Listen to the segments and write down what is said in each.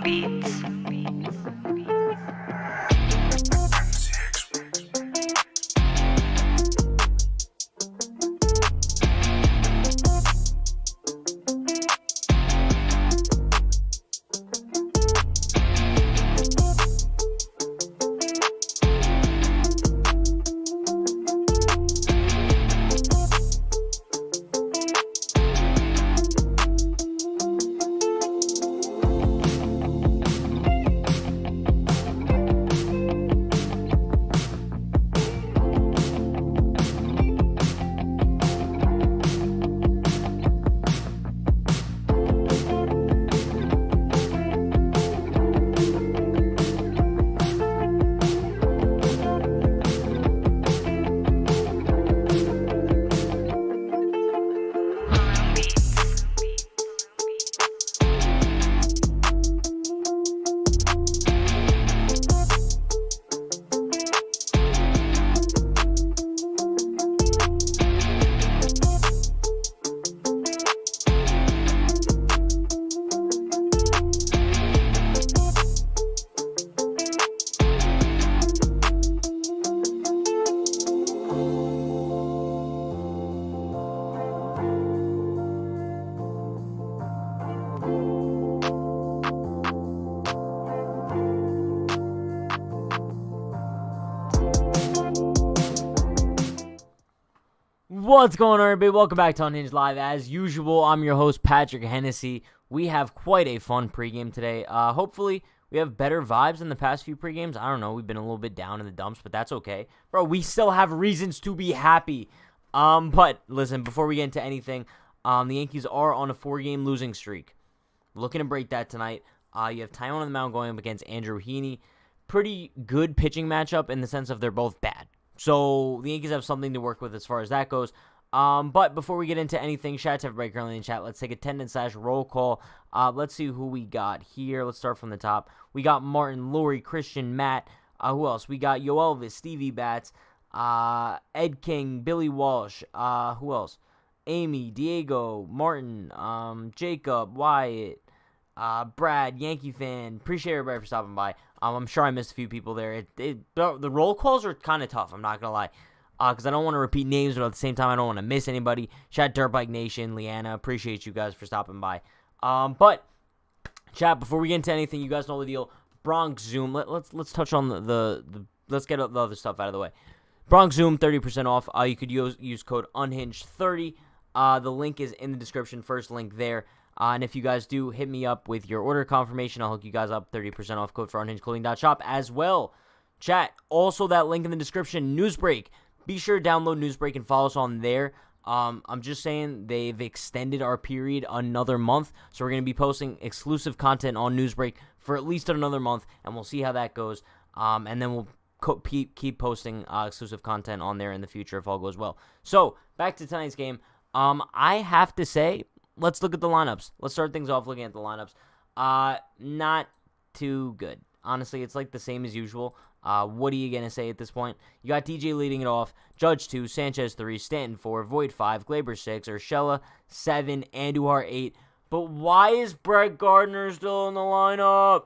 Beats. What's going on, everybody? Welcome back to Unhinged Live. As usual, I'm your host, Patrick Hennessy. We have quite a fun pregame today. Hopefully, we have better vibes than the past few pregames. I don't know. We've been a little bit down in the dumps, but that's okay. Bro, we still have reasons to be happy. But listen, before we get into anything, the Yankees are on a 4-game losing streak. Looking to break that tonight. You have Taijuan on the mound going up against Andrew Heaney. Pretty good pitching matchup in the sense of they're both bad. So the Yankees have something to work with as far as that goes. But before we get into anything, shout out to everybody currently in chat. Let's take attendance/roll call. Let's see who we got here. Let's start from the top. We got Martin, Lori, Christian, Matt. Who else? We got Yoelvis, Stevie Bats, Ed King, Billy Walsh. Who else? Amy, Diego, Martin, Jacob, Wyatt, Brad, Yankee fan. Appreciate everybody for stopping by. I'm sure I missed a few people there. The roll calls are kind of tough, I'm not going to lie. Because I don't want to repeat names, but at the same time, I don't want to miss anybody. Shout out Dirtbike Nation, Leanna. Appreciate you guys for stopping by. But, chat, before we get into anything, you guys know the deal. Bronx Zoom. Let's touch on let's get the other stuff out of the way. Bronx Zoom, 30% off. You could use code Unhinged30. The link is in the description. First link there. And if you guys do hit me up with your order confirmation, I'll hook you guys up 30% off code for unhingedclothing.shop as well. Chat, also that link in the description, Newsbreak. Be sure to download Newsbreak and follow us on there. I'm just saying they've extended our period another month, so we're going to be posting exclusive content on Newsbreak for at least another month, and we'll see how that goes. And then we'll keep posting exclusive content on there in the future if all goes well. So, back to tonight's game. I have to say, let's look at the lineups. Let's start things off looking at the lineups. Not too good. Honestly, it's like the same as usual. What are you going to say at this point? You got DJ leading it off, Judge 2, Sanchez 3, Stanton 4, Voit 5, Glaber 6, Urshela 7, Andujar 8. But why is Brett Gardner still in the lineup?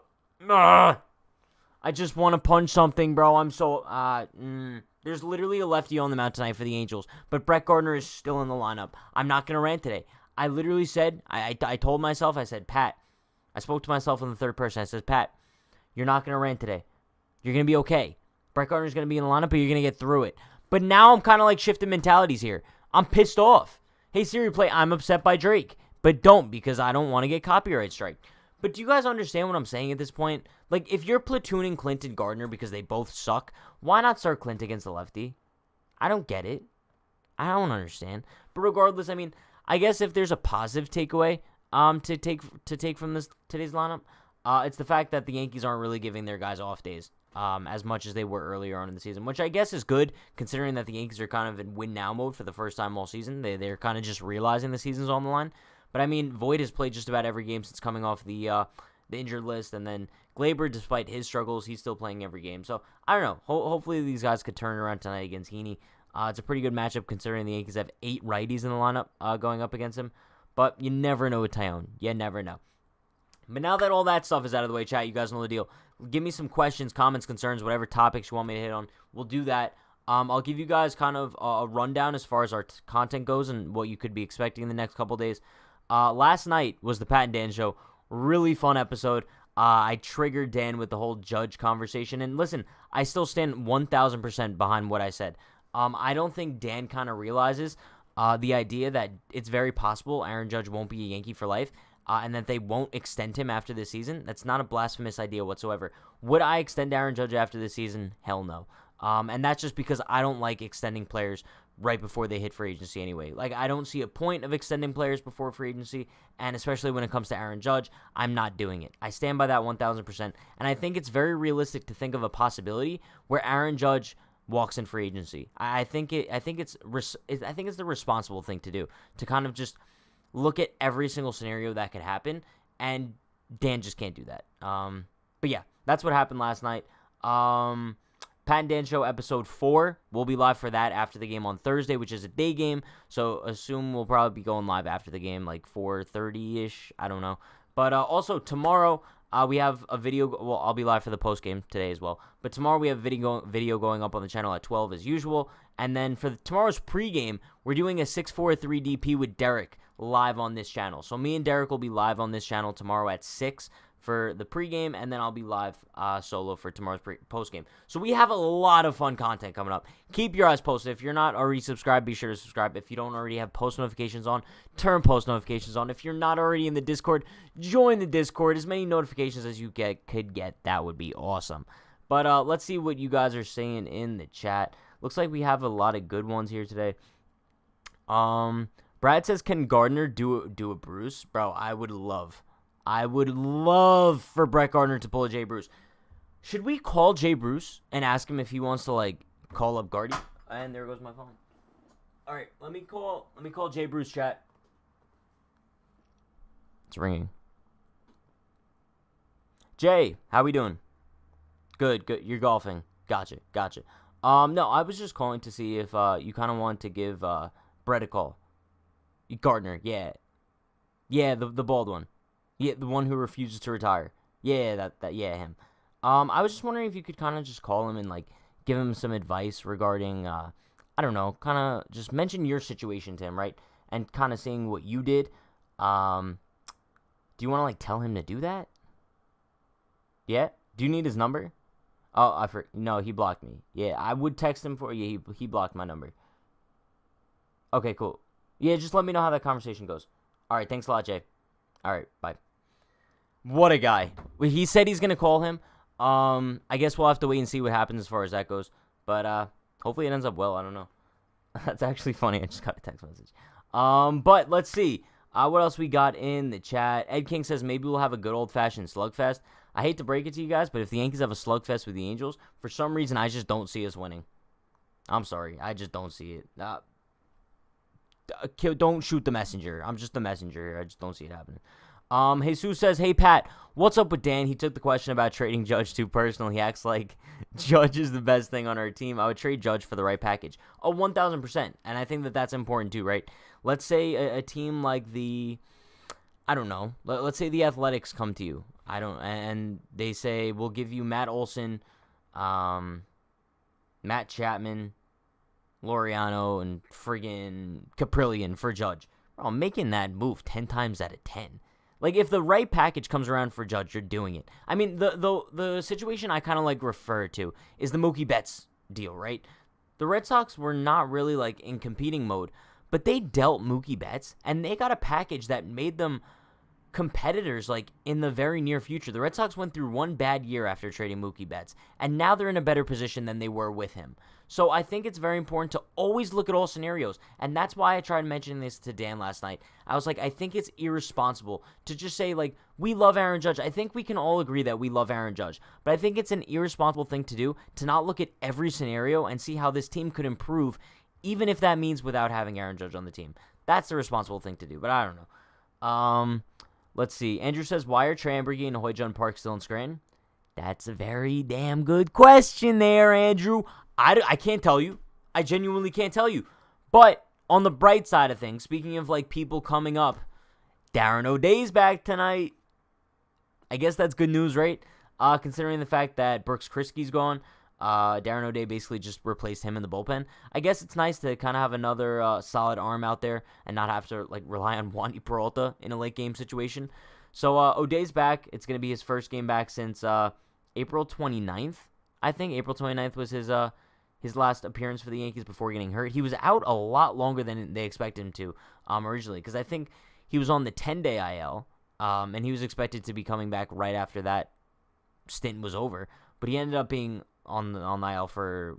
I just want to punch something, bro. I'm so... There's literally a lefty on the mound tonight for the Angels, but Brett Gardner is still in the lineup. I'm not going to rant today. I literally said, I told myself, I said, Pat, I spoke to myself in the third person. I said, Pat, you're not going to rant today. You're going to be okay. Brett Gardner's going to be in the lineup, but you're going to get through it. But now I'm kind of like shifting mentalities here. I'm pissed off. Hey, Siri, play I'm Upset by Drake. But don't, because I don't want to get copyright strike. But do you guys understand what I'm saying at this point? Like, if you're platooning Clint and Gardner because they both suck, why not start Clint against the lefty? I don't get it. I don't understand. But regardless, I mean, I guess if there's a positive takeaway to take from today's lineup, it's the fact that the Yankees aren't really giving their guys off days as much as they were earlier on in the season, which I guess is good considering that the Yankees are kind of in win-now mode for the first time all season. They're kind of just realizing the season's on the line. But, I mean, Voit has played just about every game since coming off the injured list. And then Glaber, despite his struggles, he's still playing every game. So, I don't know. Hopefully these guys could turn around tonight against Heaney. It's a pretty good matchup considering the Yankees have 8 righties in the lineup going up against him. But you never know with Taijuan. You never know. But now that all that stuff is out of the way, chat, you guys know the deal. Give me some questions, comments, concerns, whatever topics you want me to hit on. We'll do that. I'll give you guys kind of a rundown as far as our content goes and what you could be expecting in the next couple days. Last night was the Pat and Dan show. Really fun episode. I triggered Dan with the whole Judge conversation. And listen, I still stand 1,000% behind what I said. I don't think Dan kind of realizes the idea that it's very possible Aaron Judge won't be a Yankee for life. And that they won't extend him after this season. That's not a blasphemous idea whatsoever. Would I extend Aaron Judge after this season? Hell no. And that's just because I don't like extending players right before they hit free agency anyway. Like, I don't see a point of extending players before free agency, and especially when it comes to Aaron Judge, I'm not doing it. I stand by that 1,000%, and I think it's very realistic to think of a possibility where Aaron Judge walks in free agency. I think it's the responsible thing to do, to kind of just look at every single scenario that could happen, and Dan just can't do that. But yeah, that's what happened last night. Pat and Dan Show episode 4. We'll be live for that after the game on Thursday, which is a day game, so assume we'll probably be going live after the game, like 4:30-ish, I don't know. But also, tomorrow, we have a video. Well, I'll be live for the post game today as well. But tomorrow we have video going up on the channel at 12 as usual. And then for tomorrow's pregame, we're doing a 6-4-3 DP with Derek live on this channel. So me and Derek will be live on this channel tomorrow at 6 for the pregame, and then I'll be live solo for tomorrow's postgame. So we have a lot of fun content coming up. Keep your eyes posted. If you're not already subscribed, be sure to subscribe. If you don't already have post notifications on, turn post notifications on. If you're not already in the Discord, join the Discord. As many notifications as you could get, that would be awesome. But let's see what you guys are saying in the chat. Looks like we have a lot of good ones here today. Brad says, can Gardner do a Bruce? Bro, I would love for Brett Gardner to pull a Jay Bruce. Should we call Jay Bruce and ask him if he wants to, like, call up Gardy? And there goes my phone. All right, let me call Jay Bruce, chat. It's ringing. Jay, how we doing? Good. You're golfing. Gotcha. No, I was just calling to see if you kind of want to give Brett a call. Gardner, yeah. Yeah, the bald one. Yeah, the one who refuses to retire. Yeah, yeah, him. I was just wondering if you could kind of just call him and, like, give him some advice regarding, I don't know, kind of just mention your situation to him, right? And kind of seeing what you did. Do you want to, like, tell him to do that? Yeah? Do you need his number? Oh, no, he blocked me. Yeah, I would text him for you. He blocked my number. Okay, cool. Yeah, just let me know how that conversation goes. All right, thanks a lot, Jay. All right, bye. What a guy. He said he's going to call him. I guess we'll have to wait and see what happens as far as that goes. But hopefully it ends up well. I don't know. That's actually funny. I just got a text message. But let's see. What else we got in the chat? Ed King says maybe we'll have a good old-fashioned slugfest. I hate to break it to you guys, but if the Yankees have a slugfest with the Angels, for some reason I just don't see us winning. I'm sorry. I just don't see it. Don't shoot the messenger. I'm just the messenger. I just don't see it happening. Jesus says, hey, Pat, what's up with Dan? He took the question about trading Judge too personal. He acts like Judge is the best thing on our team. I would trade Judge for the right package. Oh, 1,000%. And I think that that's important too, right? Let's say a team like I don't know. Let's say the Athletics come to you. And they say, we'll give you Matt Olson, Matt Chapman, Laureano, and friggin' Caprillion for Judge. Bro, I'm making that move 10 times out of 10. Like, if the right package comes around for Judge, you're doing it. I mean, the situation I kind of, like, refer to is the Mookie Betts deal, right? The Red Sox were not really, like, in competing mode, but they dealt Mookie Betts, and they got a package that made them competitors, like, in the very near future. The Red Sox went through one bad year after trading Mookie Betts, and now they're in a better position than they were with him. So I think it's very important to always look at all scenarios, and that's why I tried mentioning this to Dan last night. I was like, I think it's irresponsible to just say, like, we love Aaron Judge. I think we can all agree that we love Aaron Judge, but I think it's an irresponsible thing to do to not look at every scenario and see how this team could improve, even if that means without having Aaron Judge on the team. That's the responsible thing to do, but I don't know. Let's see. Andrew says, why are Trey Ambergy and Hoyjun Park still in Scranton? That's a very damn good question there, Andrew. I can't tell you. I genuinely can't tell you. But on the bright side of things, speaking of, like, people coming up, Darren O'Day's back tonight. I guess that's good news, right? Considering the fact that Brooks Kriskey's gone. Darren O'Day basically just replaced him in the bullpen. I guess it's nice to kind of have another solid arm out there and not have to rely on Wandy Peralta in a late game situation. So O'Day's back. It's going to be his first game back since April 29th. I think April 29th was his last appearance for the Yankees before getting hurt. He was out a lot longer than they expected him to originally, because I think he was on the 10-day IL, and he was expected to be coming back right after that stint was over. But he ended up being on the IL for,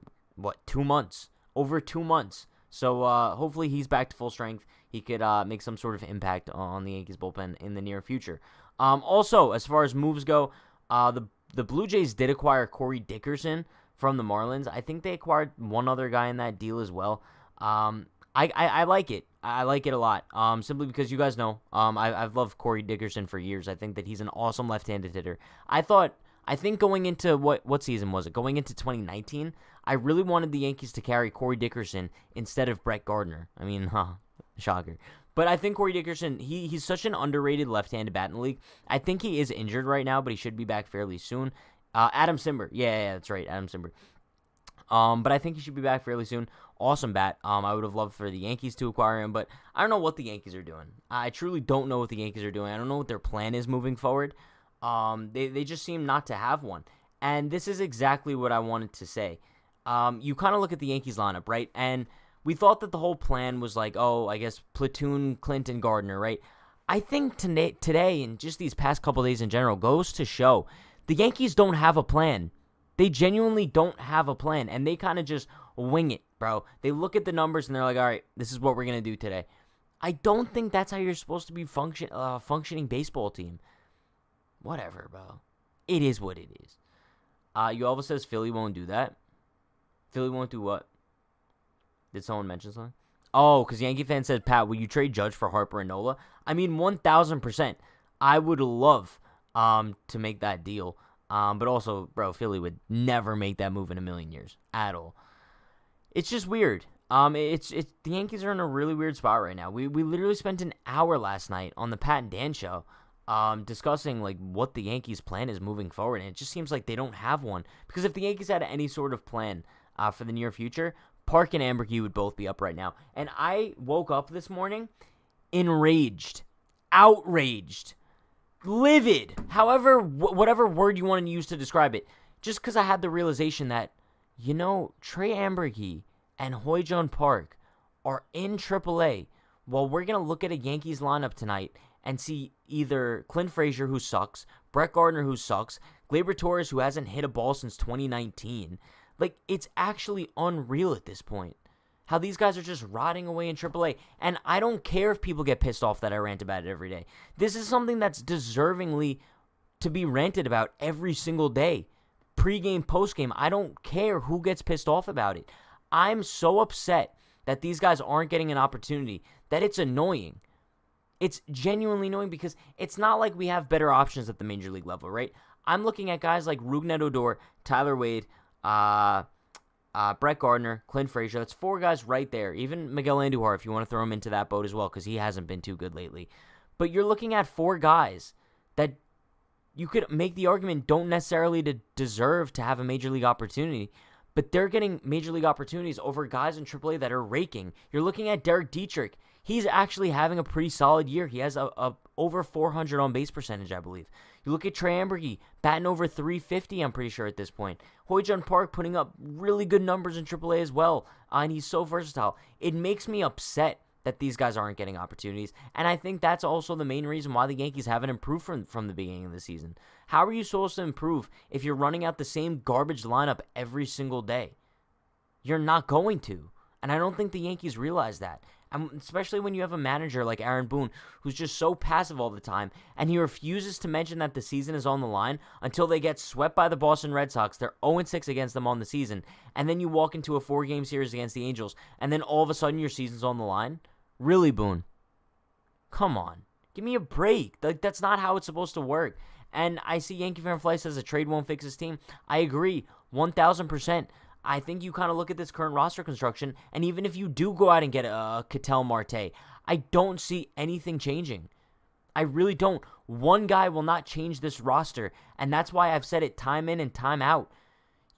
2 months? Over 2 months. So hopefully he's back to full strength. He could make some sort of impact on the Yankees bullpen in the near future. Also, as far as moves go, the Blue Jays did acquire Corey Dickerson from the Marlins. I think they acquired one other guy in that deal as well. I like it. I like it a lot. Simply because you guys know, I've loved Corey Dickerson for years. I think that he's an awesome left-handed hitter. I think going into what season was it? Going into 2019, I really wanted the Yankees to carry Corey Dickerson instead of Brett Gardner. I mean, shocker. But I think Corey Dickerson, he's such an underrated left-handed bat in the league. I think he is injured right now, but he should be back fairly soon. Adam Simber. Yeah, that's right, Adam Simber. But I think he should be back fairly soon. Awesome bat. I would have loved for the Yankees to acquire him, but I don't know what the Yankees are doing. I truly don't know what the Yankees are doing. I don't know what their plan is moving forward. They just seem not to have one. And this is exactly what I wanted to say. You kind of look at the Yankees lineup, right? And we thought that the whole plan was I guess platoon Clinton Gardner, right? I think today and just these past couple days in general goes to show the Yankees don't have a plan. They genuinely don't have a plan, and they kind of just wing it, bro. They look at the numbers and they're like, all right, this is what we're going to do today. I don't think that's how you're supposed to be functioning baseball team. Whatever, bro. It is what it is. Uelva says Philly won't do that. Philly won't do what? Did someone mention something? Oh, because Yankee fan said, Pat, will you trade Judge for Harper and Nola? I mean, 1,000%. I would love to make that deal. But also, bro, Philly would never make that move in a million years at all. It's just weird. The Yankees are in a really weird spot right now. We literally spent an hour last night on the Pat and Dan show discussing what the Yankees' plan is moving forward, and it just seems like they don't have one. Because if the Yankees had any sort of plan for the near future, Park and Amberkey would both be up right now. And I woke up this morning enraged, outraged, livid, whatever word you want to use to describe it, just because I had the realization that, Trey Amberkey and Hoy-Jun Park are in AAA. Well, we're going to look at a Yankees lineup tonight and see either Clint Frazier, who sucks, Brett Gardner, who sucks, Gleyber Torres, who hasn't hit a ball since 2019. It's actually unreal at this point how these guys are just rotting away in AAA. And I don't care if people get pissed off that I rant about it every day. This is something that's deservingly to be ranted about every single day. Pre-game, post-game, I don't care who gets pissed off about it. I'm so upset that these guys aren't getting an opportunity that it's annoying. It's genuinely annoying because it's not like we have better options at the major league level, right? I'm looking at guys like Rougned Odor, Tyler Wade, Brett Gardner, Clint Frazier. That's 4 guys right there. Even Miguel Andujar, if you want to throw him into that boat as well, because he hasn't been too good lately. But you're looking at 4 guys that you could make the argument don't necessarily deserve to have a major league opportunity, but they're getting major league opportunities over guys in AAA that are raking. You're looking at Derek Dietrich. He's actually having a pretty solid year. He has a over 400 on base percentage, I believe. You look at Trey Amberkey, batting over 350, I'm pretty sure at this point. Hoy-Jun Park putting up really good numbers in AAA as well, and he's so versatile. It makes me upset that these guys aren't getting opportunities, and I think that's also the main reason why the Yankees haven't improved from the beginning of the season. How are you supposed to improve if you're running out the same garbage lineup every single day? You're not going to, and I don't think the Yankees realize that. Especially when you have a manager like Aaron Boone, who's just so passive all the time, and he refuses to mention that the season is on the line until they get swept by the Boston Red Sox. They're 0-6 against them on the season, and then you walk into a 4-game series against the Angels, and then all of a sudden your season's on the line? Really, Boone? Come on. Give me a break. That's not how it's supposed to work. And I see Yankee Fan Fly says a trade won't fix his team. I agree, 1,000%. I think you kind of look at this current roster construction, and even if you do go out and get a Ketel Marte, I don't see anything changing. I really don't. One guy will not change this roster, and that's why I've said it time in and time out.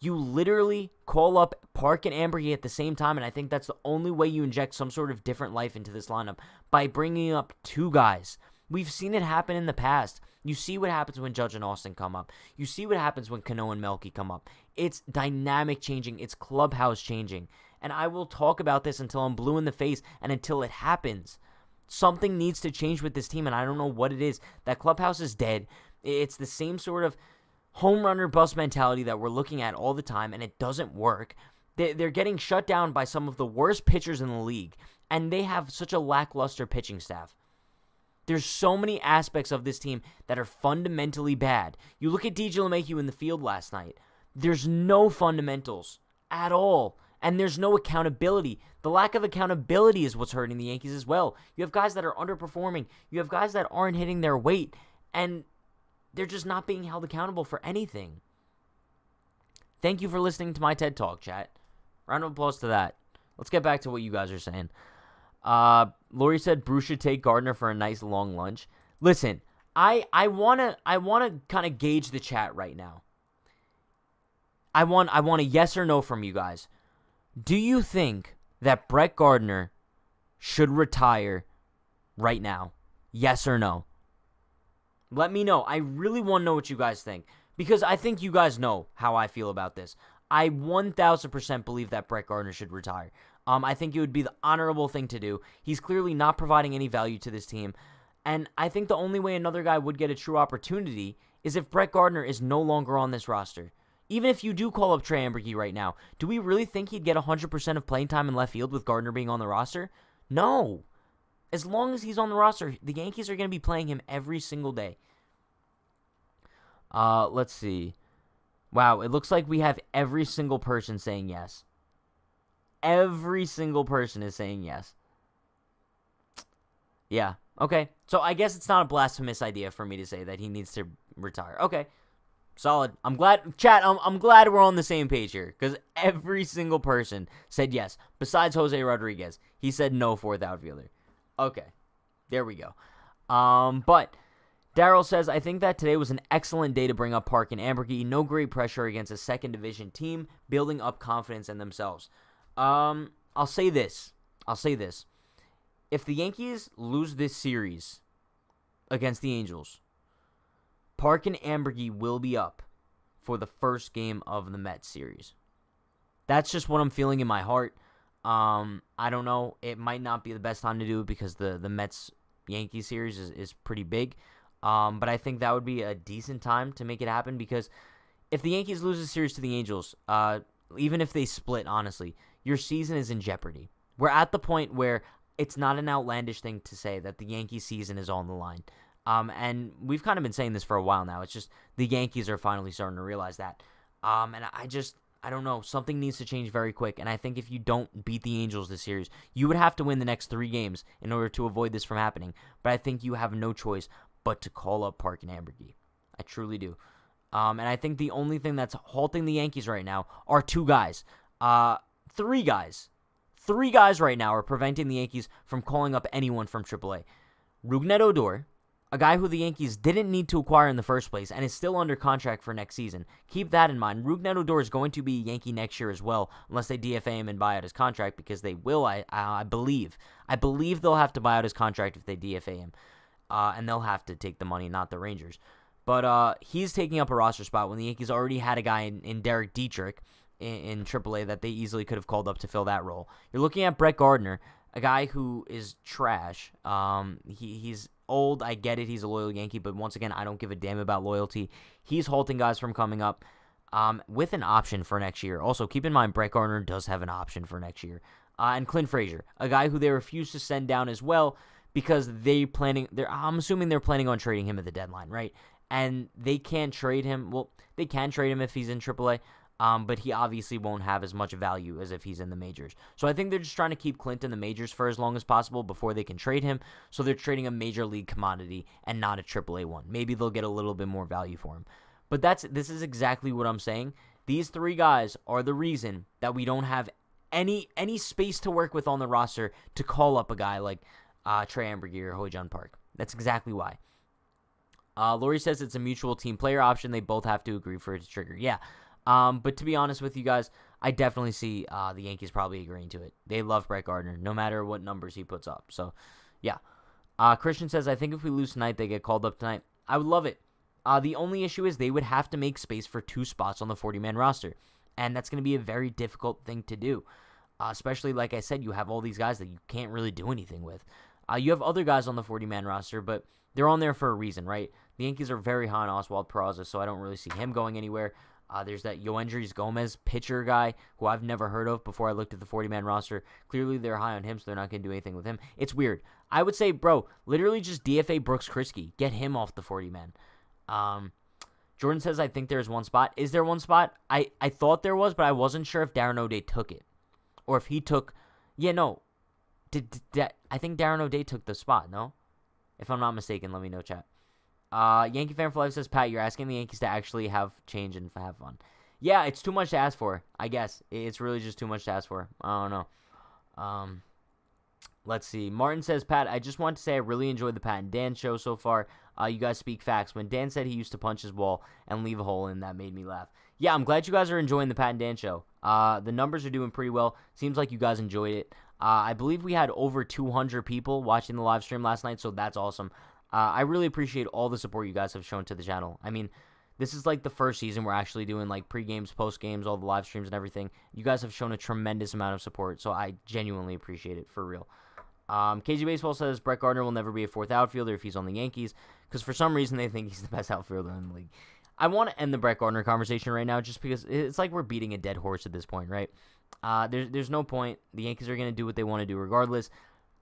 You literally call up Park and Ambergy at the same time, and I think that's the only way you inject some sort of different life into this lineup, by bringing up two guys. We've seen it happen in the past. You see what happens when Judge and Austin come up. You see what happens when Cano and Melky come up. It's dynamic changing. It's clubhouse changing. And I will talk about this until I'm blue in the face and until it happens. Something needs to change with this team, and I don't know what it is. That clubhouse is dead. It's the same sort of home run or bust mentality that we're looking at all the time, and it doesn't work. They're getting shut down by some of the worst pitchers in the league, and they have such a lackluster pitching staff. There's so many aspects of this team that are fundamentally bad. You look at DJ LeMahieu in the field last night. There's no fundamentals at all, and there's no accountability. The lack of accountability is what's hurting the Yankees as well. You have guys that are underperforming. You have guys that aren't hitting their weight, and they're just not being held accountable for anything. Thank you for listening to my TED Talk, chat. Round of applause to that. Let's get back to what you guys are saying. Lori said Bruce should take Gardner for a nice long lunch. Listen, I wanna kind of gauge the chat right now. I want a yes or no from you guys. Do you think that Brett Gardner should retire right now? Yes or no? Let me know. I really want to know what you guys think, because I think you guys know how I feel about this. I 1,000% believe that Brett Gardner should retire. I think it would be the honorable thing to do. He's clearly not providing any value to this team. And I think the only way another guy would get a true opportunity is if Brett Gardner is no longer on this roster. Even if you do call up Trey Ambergy right now, do we really think he'd get 100% of playing time in left field with Gardner being on the roster? No. As long as he's on the roster, the Yankees are going to be playing him every single day. Let's see. Wow, it looks like we have every single person saying yes. Every single person is saying yes. Yeah, okay. So I guess it's not a blasphemous idea for me to say that he needs to retire. Okay, solid. I'm glad, chat, I'm glad we're on the same page here, because every single person said yes, besides Jose Rodriguez. He said no, fourth outfielder. Okay, there we go. But Daryl says, I think that today was an excellent day to bring up Park and Ambergy. No great pressure against a second division team, building up confidence in themselves. I'll say this. If the Yankees lose this series against the Angels, Park and Ambergy will be up for the first game of the Mets series. That's just what I'm feeling in my heart. I don't know. It might not be the best time to do it because the Mets-Yankees series is pretty big. But I think that would be a decent time to make it happen, because if the Yankees lose the series to the Angels, even if they split, honestly, your season is in jeopardy. We're at the point where it's not an outlandish thing to say that the Yankees season is on the line. And we've kind of been saying this for a while now. It's just the Yankees are finally starting to realize that. And I don't know. Something needs to change very quick. And I think if you don't beat the Angels this series, you would have to win the next 3 games in order to avoid this from happening. But I think you have no choice but to call up Park and Ambergy. I truly do. And I think the only thing that's halting the Yankees right now are 2 guys. 3 guys. 3 guys right now are preventing the Yankees from calling up anyone from AAA. Rougned Odor, a guy who the Yankees didn't need to acquire in the first place and is still under contract for next season. Keep that in mind. Rougned Odor is going to be a Yankee next year as well, unless they DFA him and buy out his contract, because they will, I believe. I believe they'll have to buy out his contract if they DFA him. And they'll have to take the money, not the Rangers. But he's taking up a roster spot when the Yankees already had a guy in Derek Dietrich in AAA that they easily could have called up to fill that role. You're looking at Brett Gardner, a guy who is trash. He's old, I get it, he's a loyal Yankee, but once again, I don't give a damn about loyalty. He's halting guys from coming up with an option for next year. Also, keep in mind, Brett Gardner does have an option for next year. And Clint Frazier, a guy who they refuse to send down as well, because I'm assuming they're planning on trading him at the deadline, right? And they can't trade him. Well, they can trade him if he's in AAA, but he obviously won't have as much value as if he's in the majors. So I think they're just trying to keep Clint in the majors for as long as possible before they can trade him. So they're trading a major league commodity and not a AAA one. Maybe they'll get a little bit more value for him. But this is exactly what I'm saying. These 3 guys are the reason that we don't have any space to work with on the roster to call up a guy like Trey Ambergy or Ho-Jun Park. That's exactly why. Lori says it's a mutual team player option. They both have to agree for it to trigger. Yeah. But to be honest with you guys, I definitely see the Yankees probably agreeing to it. They love Brett Gardner, no matter what numbers he puts up. So, yeah. Christian says, I think if we lose tonight, they get called up tonight. I would love it. The only issue is they would have to make space for 2 spots on the 40-man roster. And that's going to be a very difficult thing to do. Especially, like I said, you have all these guys that you can't really do anything with. You have other guys on the 40-man roster, but they're on there for a reason, right? The Yankees are very high on Oswald Peraza, so I don't really see him going anywhere. There's that Yoendrys Gomez pitcher guy who I've never heard of before I looked at the 40-man roster. Clearly, they're high on him, so they're not going to do anything with him. It's weird. I would say, bro, literally just DFA Brooks Kriske. Get him off the 40-man. Jordan says, I think there's one spot. Is there one spot? I thought there was, but I wasn't sure if Darren O'Day took it. Or if he took... Yeah, no. I think Darren O'Day took the spot, no? If I'm not mistaken, let me know, chat. Yankee Fan for Life says, Pat, you're asking the Yankees to actually have change and have fun. Yeah, it's too much to ask for, I guess. It's really just too much to ask for. I don't know. Let's see. Martin says, Pat, I just want to say I really enjoyed the Pat and Dan show so far. You guys speak facts. When Dan said he used to punch his wall and leave a hole in, that made me laugh. Yeah, I'm glad you guys are enjoying the Pat and Dan show. The numbers are doing pretty well. Seems like you guys enjoyed it. I believe we had over 200 people watching the live stream last night, so that's awesome. I really appreciate all the support you guys have shown to the channel. I mean, this is like the first season we're actually doing like pre-games, post-games, all the live streams and everything. You guys have shown a tremendous amount of support, so I genuinely appreciate it, for real. KG Baseball says Brett Gardner will never be a 4th outfielder if he's on the Yankees, because for some reason they think he's the best outfielder in the league. I want to end the Brett Gardner conversation right now just because it's like we're beating a dead horse at this point, right? There's no point. The Yankees are going to do what they want to do regardless.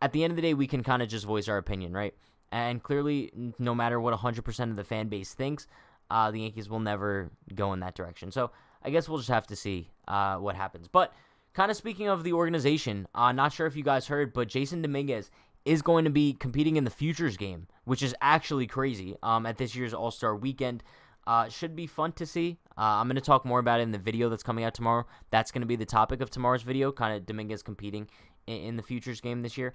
At the end of the day, we can kind of just voice our opinion, right? And clearly, no matter what 100% of the fan base thinks, the Yankees will never go in that direction. So I guess we'll just have to see what happens. But kind of speaking of the organization, not sure if you guys heard, but Jason Dominguez is going to be competing in the Futures game, which is actually crazy at this year's All-Star Weekend. Should be fun to see. I'm going to talk more about it in the video that's coming out tomorrow. That's going to be the topic of tomorrow's video, kind of Dominguez competing in the Futures game this year.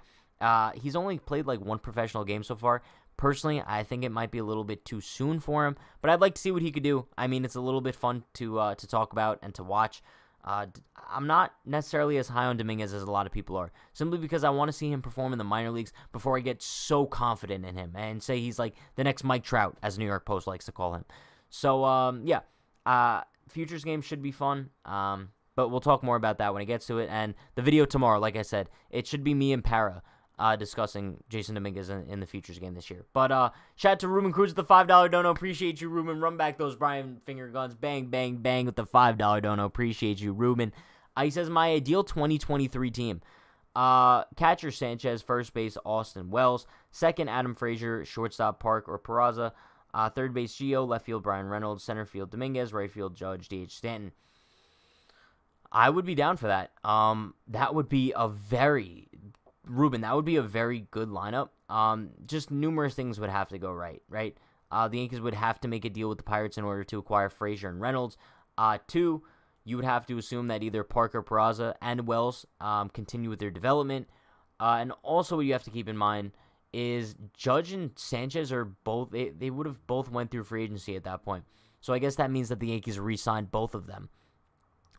He's only played like 1 professional game so far. Personally, I think it might be a little bit too soon for him, but I'd like to see what he could do. I mean, it's a little bit fun to talk about and to watch. I'm not necessarily as high on Dominguez as a lot of people are, simply because I want to see him perform in the minor leagues before I get so confident in him and say he's like the next Mike Trout, as New York Post likes to call him. So, yeah, Futures game should be fun, but we'll talk more about that when it gets to it. And the video tomorrow, like I said, it should be me and Para discussing Jason Dominguez in the Futures game this year. But shout out to Ruben Cruz with the $5 dono. Appreciate you, Ruben. Run back those Brian finger guns. Bang, bang, bang with the $5 dono. Appreciate you, Ruben. He says, my ideal 2023 team. Catcher Sanchez, first base Austin Wells, second Adam Frazier, shortstop Park or Peraza, third base Gio, left field Brian Reynolds, center field Dominguez, right field Judge, DH Stanton. I would be down for that. That would be a very good lineup. Just numerous things would have to go right? The Yankees would have to make a deal with the Pirates in order to acquire Frazier and Reynolds. 2, you would have to assume that either Parker, Peraza, and Wells continue with their development. And also what you have to keep in mind is Judge and Sanchez are both, they would have both went through free agency at that point. So I guess that means that the Yankees re-signed both of them,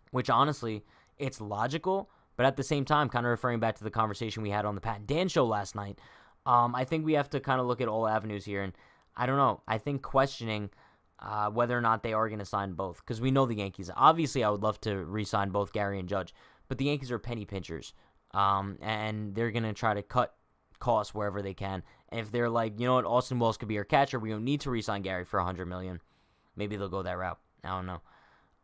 which honestly, it's logical. But at the same time, kind of referring back to the conversation we had on the Pat and Dan show last night, I think we have to kind of look at all avenues here. And I don't know. I think questioning whether or not they are going to sign both. Because we know the Yankees. Obviously, I would love to re-sign both Gary and Judge. But the Yankees are penny pinchers. And they're going to try to cut costs wherever they can. And if they're like, you know what, Austin Wells could be our catcher. We don't need to re-sign Gary for $100 million. Maybe they'll go that route. I don't know.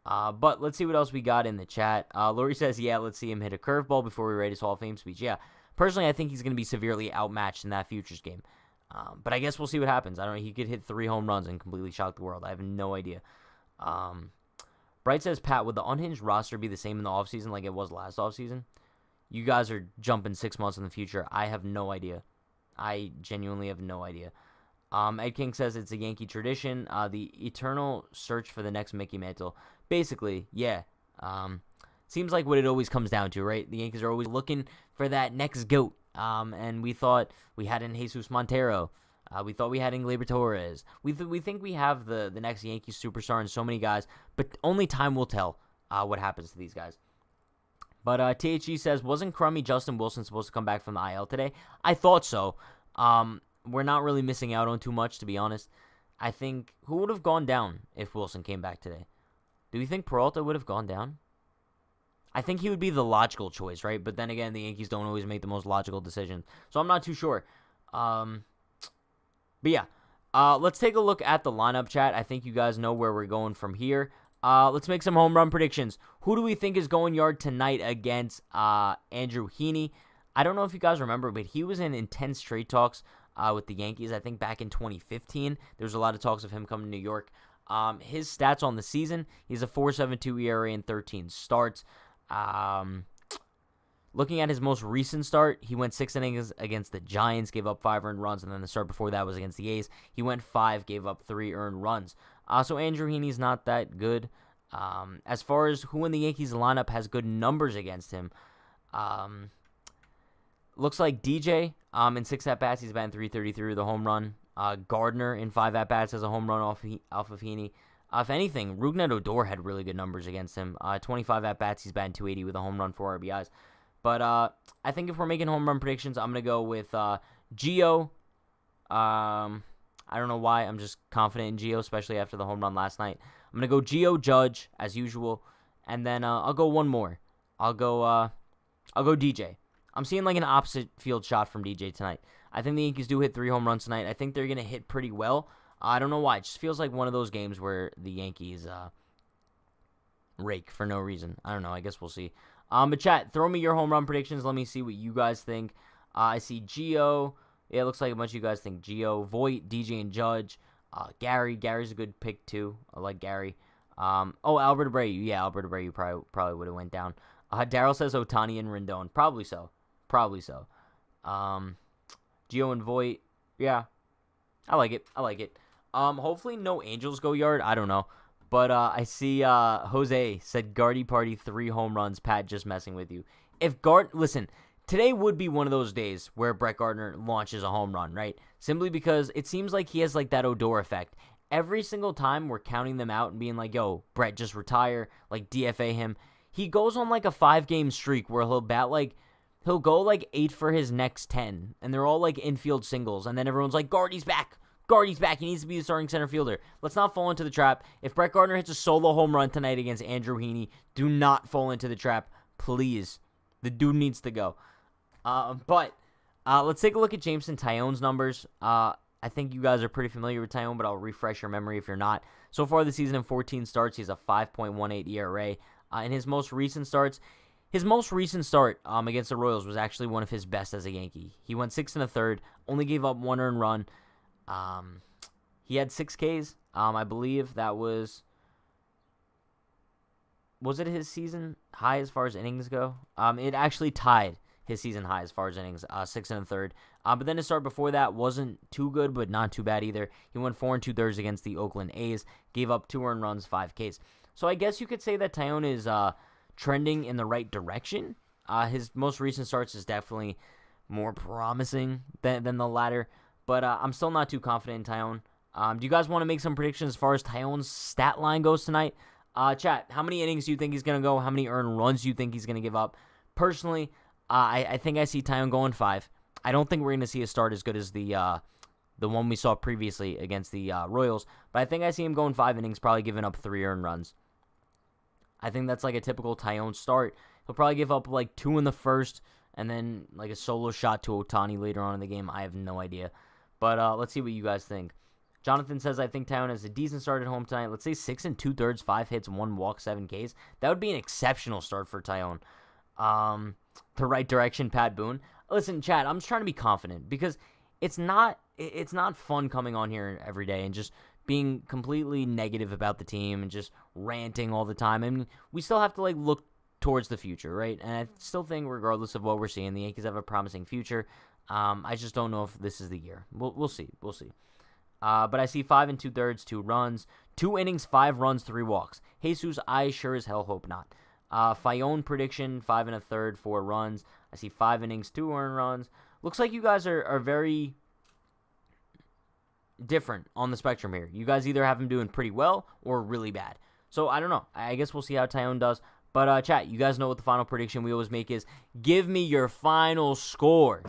But let's see what else we got in the chat. Lori says, yeah, let's see him hit a curveball before we rate his Hall of Fame speech. Yeah, personally, I think he's going to be severely outmatched in that Futures game. But I guess we'll see what happens. I don't know. He could hit 3 home runs and completely shock the world. I have no idea. Bright says, Pat, would the Unhinged roster be the same in the offseason like it was last offseason? You guys are jumping 6 months in the future. I have no idea. I genuinely have no idea. Ed King says it's a Yankee tradition. The eternal search for the next Mickey Mantle. Basically, yeah. Seems like what it always comes down to, right? The Yankees are always looking for that next GOAT. And we thought we had in Jesus Montero. We thought we had Gleyber Torres. We think we have the next Yankees superstar and so many guys, but only time will tell what happens to these guys. But THE says, wasn't crummy Justin Wilson supposed to come back from the IL today? I thought so. We're not really missing out on too much, to be honest. I think, who would have gone down if Wilson came back today? Do you think Peralta would have gone down? I think he would be the logical choice, right? But then again, the Yankees don't always make the most logical decisions. So I'm not too sure. But yeah, let's take a look at the lineup, chat. I think you guys know where we're going from here. Let's make some home run predictions. Who do we think is going yard tonight against Andrew Heaney? I don't know if you guys remember, but he was in intense trade talks with the Yankees, I think back in 2015. There was a lot of talks of him coming to New York. His stats on the season, he's a 4.72 ERA in 13 starts. Looking at his most recent start, he went 6 innings against the Giants, gave up 5 earned runs, and then the start before that was against the A's. He went 5, gave up 3 earned runs. So Andrew Heaney's not that good. As far as who in the Yankees lineup has good numbers against him, looks like DJ in 6 at-bats, he's batting .333 with a home run. Gardner in 5 at-bats has a home run off of Heaney. If anything, Rougned Odor had really good numbers against him. 25 at-bats, he's batting .280 with a home run, 4 RBIs. But I think if we're making home run predictions, I'm going to go with Gio. I don't know why. I'm just confident in Gio, especially after the home run last night. I'm going to go Gio, Judge, as usual. And then I'll go one more. I'll go DJ. I'm seeing like an opposite field shot from DJ tonight. I think the Yankees do hit 3 home runs tonight. I think they're going to hit pretty well. I don't know why. It just feels like one of those games where the Yankees rake for no reason. I don't know. I guess we'll see. But chat, throw me your home run predictions. Let me see what you guys think. I see Gio. Yeah, it looks like a bunch of you guys think Gio, Voit, DJ, and Judge. Gary. Gary's a good pick, too. I like Gary. Albert Abreu. Yeah, Albert Abreu probably would have went down. Daryl says Ohtani and Rendon. Probably so. Gio and Voit. Yeah. I like it. Hopefully no Angels go yard. I don't know. But I see Jose said Gardy Party 3 home runs. Pat, just messing with you. Listen, today would be one of those days where Brett Gardner launches a home run, right? Simply because it seems like he has like that Odor effect. Every single time we're counting them out and being like, yo, Brett, just retire, like DFA him. He goes on like a 5-game streak where he'll go like 8 for his next 10. And they're all like infield singles. And then everyone's like, Gardy's back. He needs to be the starting center fielder. Let's not fall into the trap. If Brett Gardner hits a solo home run tonight against Andrew Heaney, do not fall into the trap, please. The dude needs to go. But let's take a look at Jameson Taillon's numbers. I think you guys are pretty familiar with Taillon, but I'll refresh your memory if you're not. So far this season in 14 starts, he's a 5.18 ERA. In his most recent start against the Royals was actually one of his best as a Yankee. He went 6 1/3, only gave up 1 earned run. He had 6 Ks. I believe that was it his season high as far as innings go? It actually tied his season high as far as innings, 6 1/3. But then his start before that wasn't too good, but not too bad either. He went 4 2/3 against the Oakland A's, gave up 2 earned runs, 5 Ks. So I guess you could say that Taillon is trending in the right direction. His most recent starts is definitely more promising than the latter. But I'm still not too confident in Taillon. Do you guys want to make some predictions as far as Taillon's stat line goes tonight? Chat, how many innings do you think he's going to go? How many earned runs do you think he's going to give up? Personally, I think I see Taillon going 5. I don't think we're going to see a start as good as the one we saw previously against the Royals. But I think I see him going 5 innings, probably giving up 3 earned runs. I think that's like a typical Taillon start. He'll probably give up like 2 in the first and then like a solo shot to Ohtani later on in the game. I have no idea. But let's see what you guys think. Jonathan says, I think Taillon has a decent start at home tonight. Let's say 6 2/3, 5 hits, 1 walk, 7 Ks. That would be an exceptional start for Taillon. The right direction, Pat Boone. Listen, Chad, I'm just trying to be confident because it's not fun coming on here every day and just being completely negative about the team and just ranting all the time. I mean, we still have to like look towards the future, right? And I still think regardless of what we're seeing, the Yankees have a promising future. I just don't know if this is the year. We'll see. But I see 5 2/3, 2 runs, 2 innings, 5 runs, 3 walks. Jesus, I sure as hell hope not. Fayon prediction, 5 1/3, 4 runs. I see 5 innings, 2 earned runs. Looks like you guys are very different on the spectrum here. You guys either have him doing pretty well or really bad. So I don't know. I guess we'll see how Tyone does. But chat, you guys know what the final prediction we always make is. Give me your final score.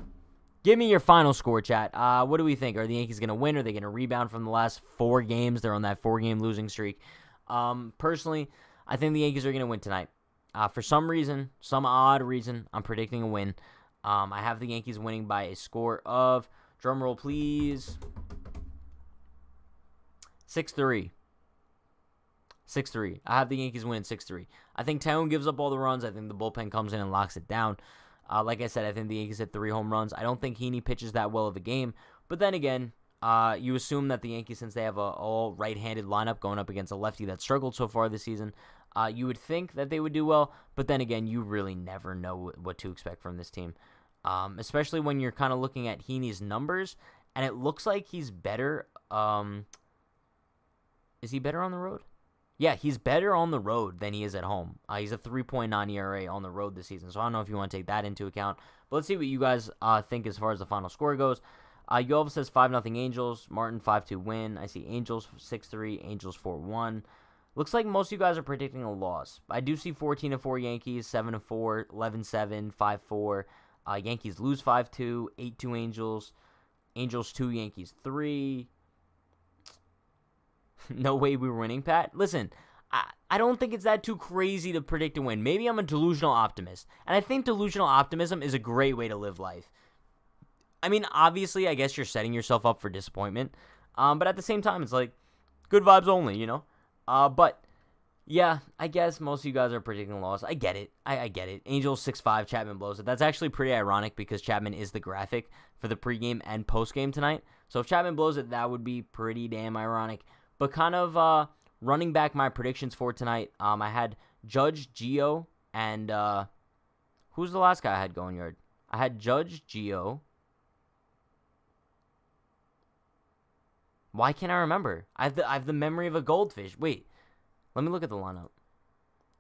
Give me your final score, chat. What do we think? Are the Yankees going to win? Are they going to rebound from the last 4 games? They're on that 4-game losing streak. Personally, I think the Yankees are going to win tonight. For some reason, some odd reason, I'm predicting a win. I have the Yankees winning by a score of, drumroll please, 6-3. 6-3. I have the Yankees winning 6-3. I think Tyone gives up all the runs. I think the bullpen comes in and locks it down. Like I said, I think the Yankees hit 3 home runs. I don't think Heaney pitches that well of a game. But then again, you assume that the Yankees, since they have a all right-handed lineup going up against a lefty that struggled so far this season, you would think that they would do well. But then again, you really never know what to expect from this team. Especially when you're kind of looking at Heaney's numbers, and it looks like he's better. Is he better on the road? Yeah, he's better on the road than he is at home. He's a 3.9 ERA on the road this season, so I don't know if you want to take that into account. But let's see what you guys think as far as the final score goes. Yolva says 5-0 Angels. Martin 5-2 win. I see Angels 6-3, Angels 4-1. Looks like most of you guys are predicting a loss. I do see 14-4 Yankees, 7-4, 11-7, 5-4. Yankees lose 5-2, 8-2 Angels. Angels 2, Yankees 3. No way we were winning, Pat. Listen, I don't think it's that too crazy to predict a win. Maybe I'm a delusional optimist. And I think delusional optimism is a great way to live life. I mean, obviously, I guess you're setting yourself up for disappointment. But at the same time, it's like, good vibes only, you know? But, yeah, I guess most of you guys are predicting a loss. I get it. I get it. Angels 6-5, Chapman blows it. That's actually pretty ironic because Chapman is the graphic for the pregame and postgame tonight. So if Chapman blows it, that would be pretty damn ironic. But kind of running back my predictions for tonight, I had Judge, Gio, and who's the last guy I had going yard? I had Judge, Gio. Why can't I remember? I have the memory of a goldfish. Wait, let me look at the lineup.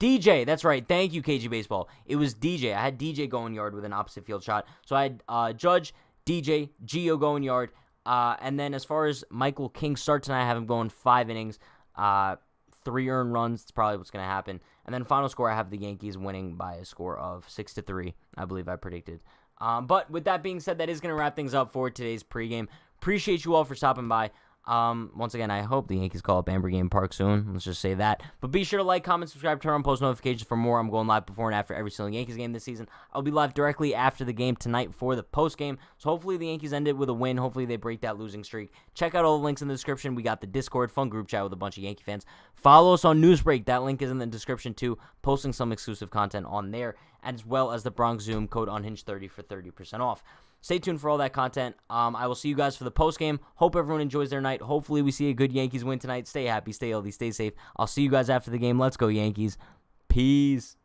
DJ, that's right. Thank you, KG Baseball. It was DJ. I had DJ going yard with an opposite field shot. So I had Judge, DJ, Gio going yard. And then as far as Michael King start tonight, I have him going 5 innings, 3 earned runs. That's probably what's going to happen. And then final score, I have the Yankees winning by a score of 6-3, I believe I predicted. But with that being said, that is going to wrap things up for today's pregame. Appreciate you all for stopping by. Once again, I hope the Yankees call up Amber Game Park soon. Let's just say that. But be sure to like, comment, subscribe, turn on post notifications for more. I'm going live before and after every single Yankees game this season. I'll be live directly after the game tonight for the post game. So hopefully the Yankees end it with a win. Hopefully they break that losing streak. Check out all the links in the description. We got the Discord, fun group chat with a bunch of Yankee fans. Follow us on Newsbreak. That link is in the description too. Posting some exclusive content on there, as well as the Bronx Zoom code Unhinged30 for 30% off. Stay tuned for all that content. I will see you guys for the postgame. Hope everyone enjoys their night. Hopefully we see a good Yankees win tonight. Stay happy, stay healthy, stay safe. I'll see you guys after the game. Let's go, Yankees. Peace.